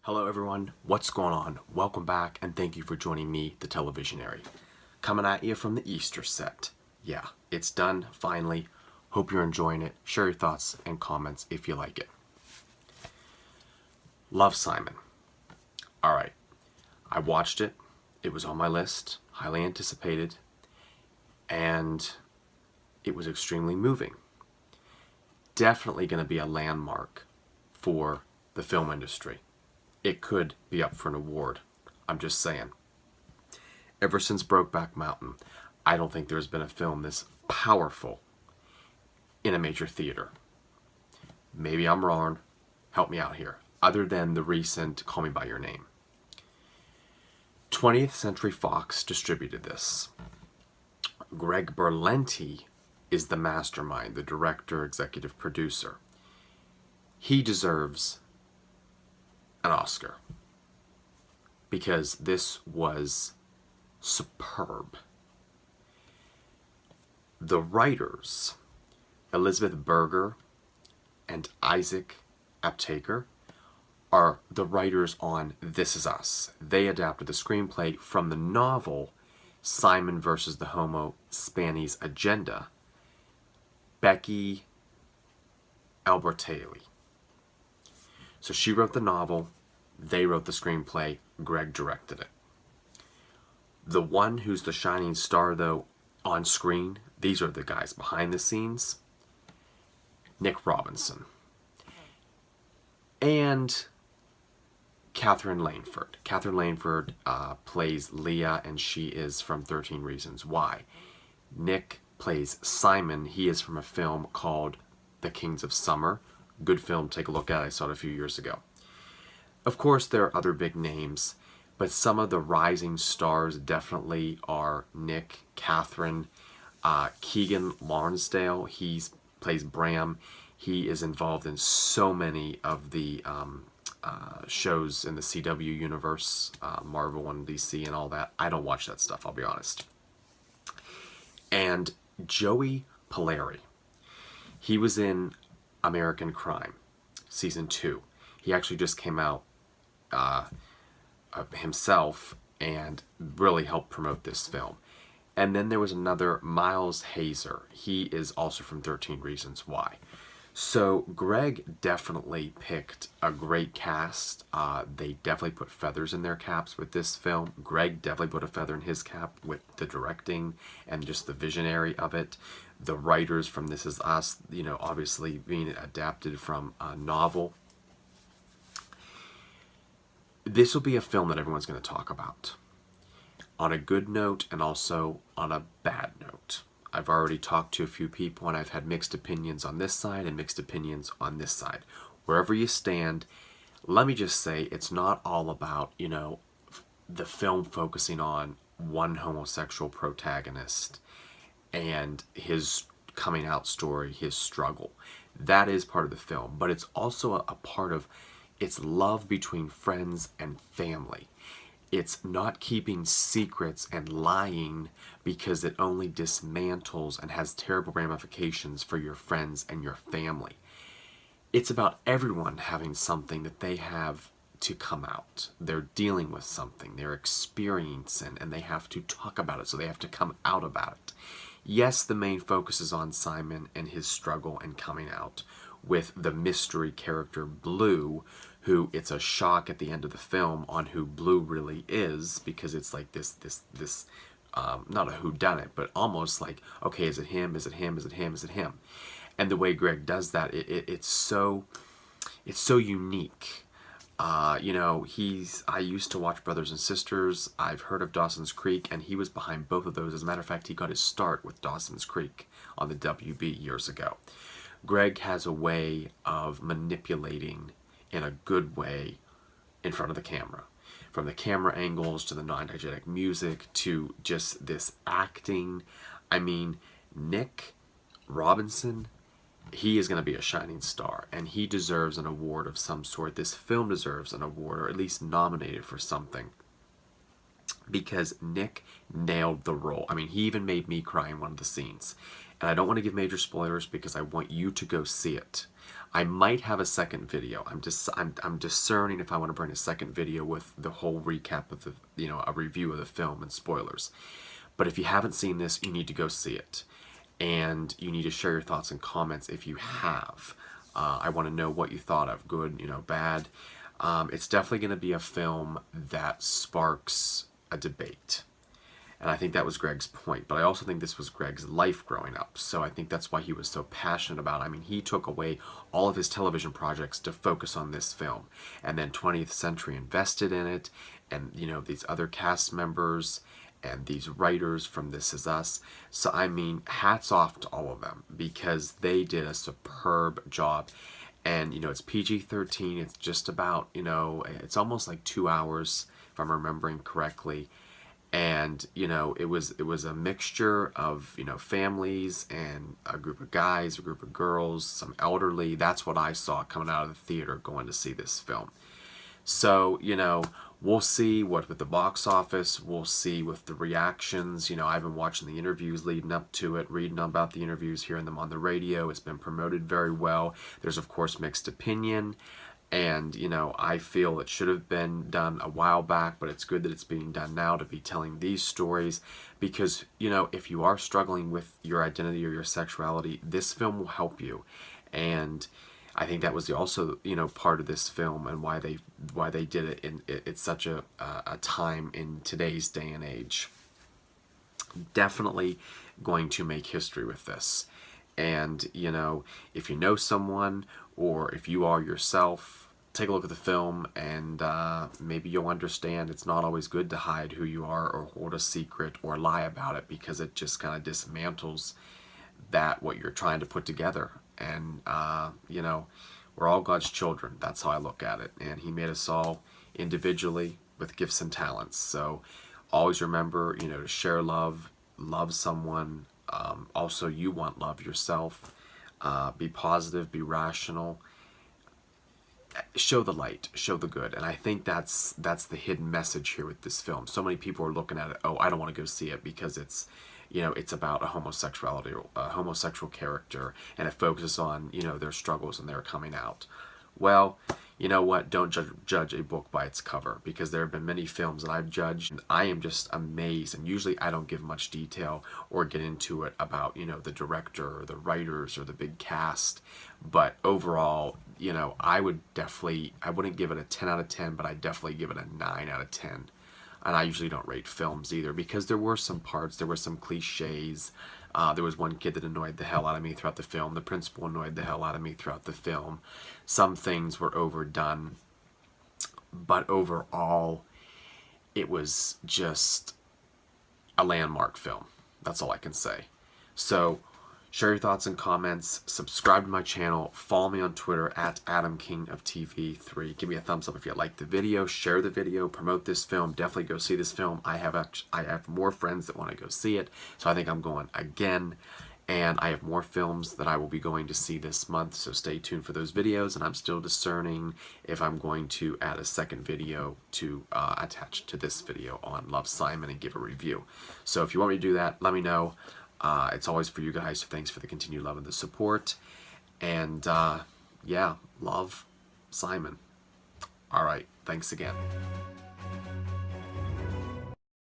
Hello everyone, what's going on? Welcome back and thank you for joining me, the Televisionary. Coming at you from the Easter set. Yeah, it's done, finally. Hope you're enjoying it. Share your thoughts and comments if you like it. Love Simon. Alright, I watched it. It was on my list, highly anticipated, and it was extremely moving. Definitely going to be a landmark for the film industry. It could be up for an award. I'm just saying. Ever since Brokeback Mountain, I don't think there's been a film this powerful in a major theater. Maybe I'm wrong. Help me out here. Other than the recent Call Me By Your Name. 20th Century Fox distributed this. Greg Berlanti is the mastermind, the director, executive producer. He deserves an Oscar because this was superb. The writers, Elizabeth Berger and Isaac Aptaker, are the writers on This Is Us. They adapted the screenplay from the novel Simon versus the Homo Spanies Agenda, Becky Albertalli. So she wrote the novel, they wrote the screenplay, Greg directed it. The one who's the shining star, though, on screen, these are the guys behind the scenes, Nick Robinson and Catherine Langford. Catherine Langford plays Leah, and she is from 13 Reasons Why. Nick plays Simon. He is from a film called The Kings of Summer. Good film, take a look at it. I saw it a few years ago. Of course, there are other big names, but some of the rising stars definitely are Nick, Catherine, Keegan Lonsdale. He plays Bram. He is involved in so many of the shows in the CW universe, Marvel and DC and all that. I don't watch that stuff, I'll be honest. And Joey Polari. He was in American Crime, Season 2. He actually just came out himself and really helped promote this film. And then there was another, Miles Hazer. He is also from 13 Reasons Why. So Greg definitely picked a great cast. They definitely put feathers in their caps with this film. Greg definitely put a feather in his cap with the directing and just the visionary of it. The writers from This Is Us, you know, obviously being adapted from a novel. This will be a film that everyone's going to talk about on a good note and also on a bad note. I've already talked to a few people and I've had mixed opinions on this side and mixed opinions on this side. Wherever you stand, let me just say it's not all about, you know, the film focusing on one homosexual protagonist and his coming out story, his struggle. That is part of the film, but it's also a part of its love between friends and family. It's not keeping secrets and lying because it only dismantles and has terrible ramifications for your friends and your family. It's about everyone having something that they have to come out. They're dealing with something, they're experiencing, and they have to talk about it, so they have to come out about it. Yes, the main focus is on Simon and his struggle and coming out with the mystery character Blue, who it's a shock at the end of the film on who Blue really is, because it's like this not a whodunit, but almost like, okay, is it him? Is it him? Is it him? Is it him? And the way Greg does that, it's so unique. You know, I used to watch Brothers and Sisters. I've heard of Dawson's Creek, and he was behind both of those. As a matter of fact, he got his start with Dawson's Creek on the WB years ago. Greg has a way of manipulating in a good way in front of the camera. From the camera angles to the non-diegetic music to just this acting. I mean, Nick Robinson, he is going to be a shining star, and he deserves an award of some sort. This film deserves an award, or at least nominated for something, because Nick nailed the role. I mean, he even made me cry in one of the scenes. And I don't want to give major spoilers because I want you to go see it. I might have a second video. I'm discerning if I want to bring a second video with the whole recap of the, a review of the film and spoilers. But if you haven't seen this, you need to go see it. And you need to share your thoughts and comments if you have. I want to know what you thought of, good, bad. It's definitely going to be a film that sparks a debate. And I think that was Greg's point. But I also think this was Greg's life growing up. So I think that's why he was so passionate about it. I mean, he took away all of his television projects to focus on this film. And then 20th Century invested in it. And, these other cast members and these writers from This Is Us. So, I mean, hats off to all of them because they did a superb job. And, it's PG-13. It's just about, it's almost like 2 hours, if I'm remembering correctly. And, it was a mixture of, families and a group of guys, a group of girls, some elderly. That's what I saw coming out of the theater going to see this film. So, we'll see what with the box office. We'll see with the reactions. I've been watching the interviews leading up to it, reading about the interviews, hearing them on the radio. It's been promoted very well. There's, of course, mixed opinion. And, I feel it should have been done a while back, but it's good that it's being done now to be telling these stories because, if you are struggling with your identity or your sexuality, this film will help you. And I think that was also, part of this film and why they did it. It's such a time in today's day and age. Definitely going to make history with this. And, if you know someone or if you are yourself, take a look at the film and maybe you'll understand it's not always good to hide who you are or hold a secret or lie about it because it just kind of dismantles what you're trying to put together. And, we're all God's children. That's how I look at it. And he made us all individually with gifts and talents. So always remember, to share love someone. Also, you want love yourself. Be positive, be rational. Show the light, show the good. And I think that's the hidden message here with this film. So many people are looking at it, I don't want to go see it because it's about a homosexual character, and it focuses on, their struggles and their coming out. Well, you know what? Don't judge a book by its cover, because there have been many films that I've judged and I am just amazed. And usually I don't give much detail or get into it about, the director or the writers or the big cast. But overall, I wouldn't give it a 10 out of 10, but I'd definitely give it a 9 out of 10. And I usually don't rate films either because there were some parts, there were some cliches. There was one kid that annoyed the hell out of me throughout the film. The principal annoyed the hell out of me throughout the film. Some things were overdone. But overall, it was just a landmark film. That's all I can say. So, share your thoughts and comments. Subscribe to my channel. Follow me on Twitter at AdamKingofTV3. Give me a thumbs up if you like the video. Share the video. Promote this film. Definitely go see this film. I have more friends that want to go see it, so I think I'm going again. And I have more films that I will be going to see this month, so stay tuned for those videos. And I'm still discerning if I'm going to add a second video to attach to this video on Love, Simon and give a review. So if you want me to do that, let me know. It's always for you guys, so thanks for the continued love and the support. And, yeah, love, Simon. All right, thanks again.